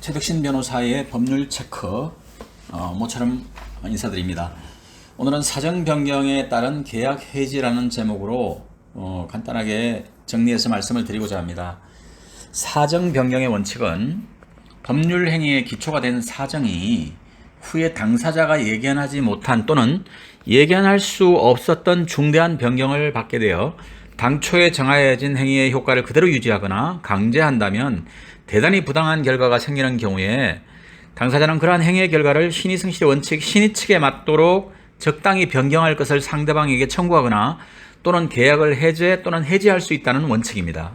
최덕신 변호사의 법률 체크 모처럼 인사드립니다. 오늘은 사정 변경에 따른 계약 해지라는 제목으로 간단하게 정리해서 말씀을 드리고자 합니다. 사정 변경의 원칙은 법률 행위에 기초가 된 사정이 후에 당사자가 예견하지 못한 또는 예견할 수 없었던 중대한 변경을 받게 되어 당초에 정하여진 행위의 효과를 그대로 유지하거나 강제한다면 대단히 부당한 결과가 생기는 경우에 당사자는 그러한 행위의 결과를 신의성실의 원칙 신의 측에 맞도록 적당히 변경할 것을 상대방에게 청구하거나 또는 계약을 해제 또는 해지할 수 있다는 원칙입니다.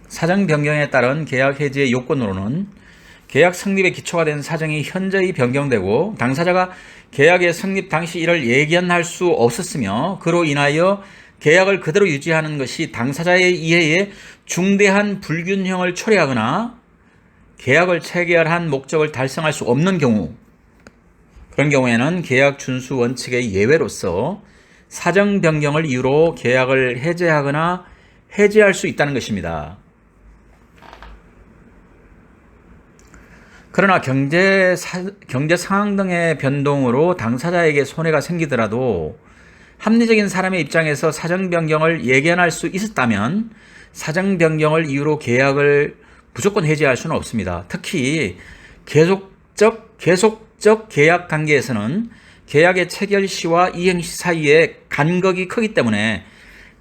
사정 변경에 따른 계약 해지의 요건으로는 계약 성립에 기초가 된 사정이 현저히 변경되고 당사자가 계약의 성립 당시 이를 예견할 수 없었으며 그로 인하여 계약을 그대로 유지하는 것이 당사자의 이해에 중대한 불균형을 초래하거나 계약을 체결한 목적을 달성할 수 없는 경우, 그런 경우에는 계약 준수 원칙의 예외로서 사정 변경을 이유로 계약을 해제하거나 해지할 수 있다는 것입니다. 그러나 경제 상황 등의 변동으로 당사자에게 손해가 생기더라도 합리적인 사람의 입장에서 사정 변경을 예견할 수 있었다면 사정 변경을 이유로 계약을 무조건 해지할 수는 없습니다. 특히 계속적 계약 관계에서는 계약의 체결 시와 이행 시 사이에 간극이 크기 때문에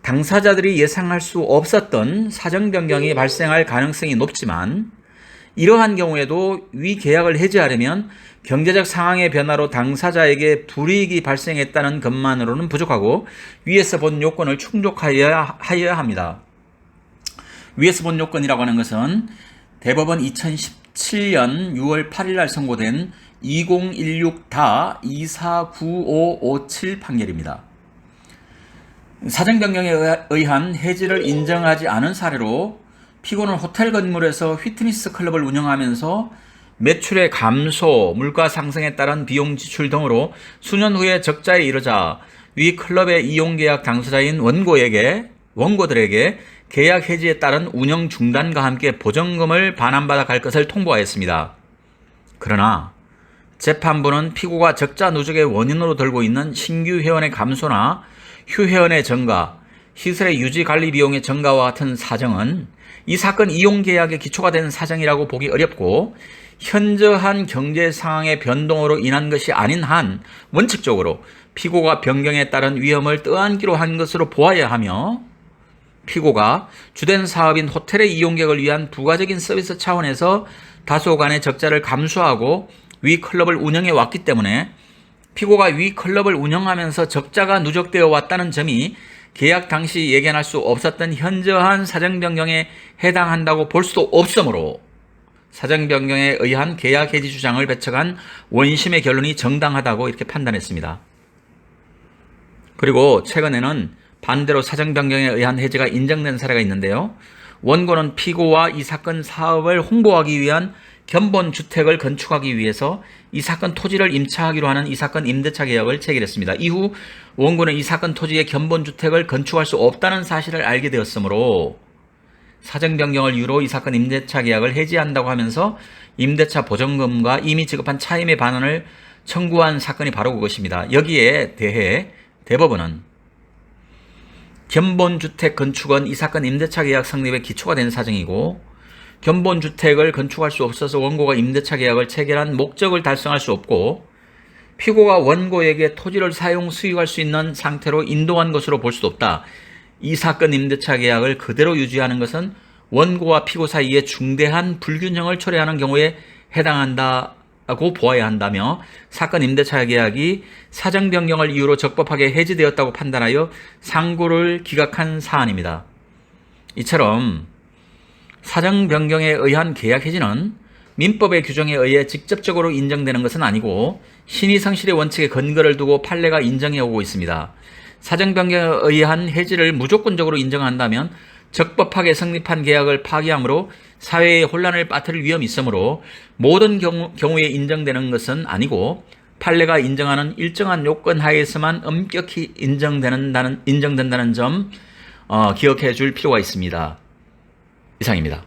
당사자들이 예상할 수 없었던 사정 변경이 발생할 가능성이 높지만 이러한 경우에도 위 계약을 해지하려면 경제적 상황의 변화로 당사자에게 불이익이 발생했다는 것만으로는 부족하고 위에서 본 요건을 충족하여야 합니다. 위에서 본 요건이라고 하는 것은 대법원 2017년 6월 8일 날 선고된 2016-249557 판결입니다. 사정 변경에 의한 해지를 인정하지 않은 사례로 피고는 호텔 건물에서 휘트니스 클럽을 운영하면서 매출의 감소, 물가 상승에 따른 비용 지출 등으로 수년 후에 적자에 이르자 위 클럽의 이용 계약 당사자인 원고들에게 계약 해지에 따른 운영 중단과 함께 보전금을 반환받아 갈 것을 통보하였습니다. 그러나 재판부는 피고가 적자 누적의 원인으로 들고 있는 신규 회원의 감소나 휴회원의 증가, 시설의 유지 관리 비용의 증가와 같은 사정은 이 사건 이용 계약에 기초가 된 사정이라고 보기 어렵고 현저한 경제 상황의 변동으로 인한 것이 아닌 한 원칙적으로 피고가 변경에 따른 위험을 떠안기로 한 것으로 보아야 하며 피고가 주된 사업인 호텔의 이용객을 위한 부가적인 서비스 차원에서 다소간의 적자를 감수하고 위 클럽을 운영해 왔기 때문에 피고가 위 클럽을 운영하면서 적자가 누적되어 왔다는 점이 계약 당시 예견할 수 없었던 현저한 사정 변경에 해당한다고 볼 수도 없으므로 사정 변경에 의한 계약 해지 주장을 배척한 원심의 결론이 정당하다고 이렇게 판단했습니다. 그리고 최근에는 반대로 사정 변경에 의한 해지가 인정된 사례가 있는데요. 원고는 피고와 이 사건 사업을 홍보하기 위한 견본 주택을 건축하기 위해서 이 사건 토지를 임차하기로 하는 이 사건 임대차 계약을 체결했습니다. 이후 원고는 이 사건 토지의 견본 주택을 건축할 수 없다는 사실을 알게 되었으므로 사정 변경을 이유로 이 사건 임대차 계약을 해지한다고 하면서 임대차 보전금과 이미 지급한 차임의 반환을 청구한 사건이 바로 그것입니다. 여기에 대해 대법원은 견본주택 건축은 이 사건 임대차 계약 성립에 기초가 된 사정이고 견본주택을 건축할 수 없어서 원고가 임대차 계약을 체결한 목적을 달성할 수 없고 피고가 원고에게 토지를 사용 수익할 수 있는 상태로 인도한 것으로 볼 수도 없다. 이 사건 임대차 계약을 그대로 유지하는 것은 원고와 피고 사이에 중대한 불균형을 초래하는 경우에 해당한다고 보아야 한다며 사건 임대차 계약이 사정 변경을 이유로 적법하게 해지되었다고 판단하여 상고를 기각한 사안입니다. 이처럼 사정 변경에 의한 계약 해지는 민법의 규정에 의해 직접적으로 인정되는 것은 아니고 신의성실의 원칙에 근거를 두고 판례가 인정해 오고 있습니다. 사정 변경에 의한 해지를 무조건적으로 인정한다면 적법하게 성립한 계약을 파기하므로 사회에 혼란을 빠뜨릴 위험이 있으므로 모든 경우에 인정되는 것은 아니고 판례가 인정하는 일정한 요건 하에서만 엄격히 인정된다는 점 기억해 줄 필요가 있습니다. 이상입니다.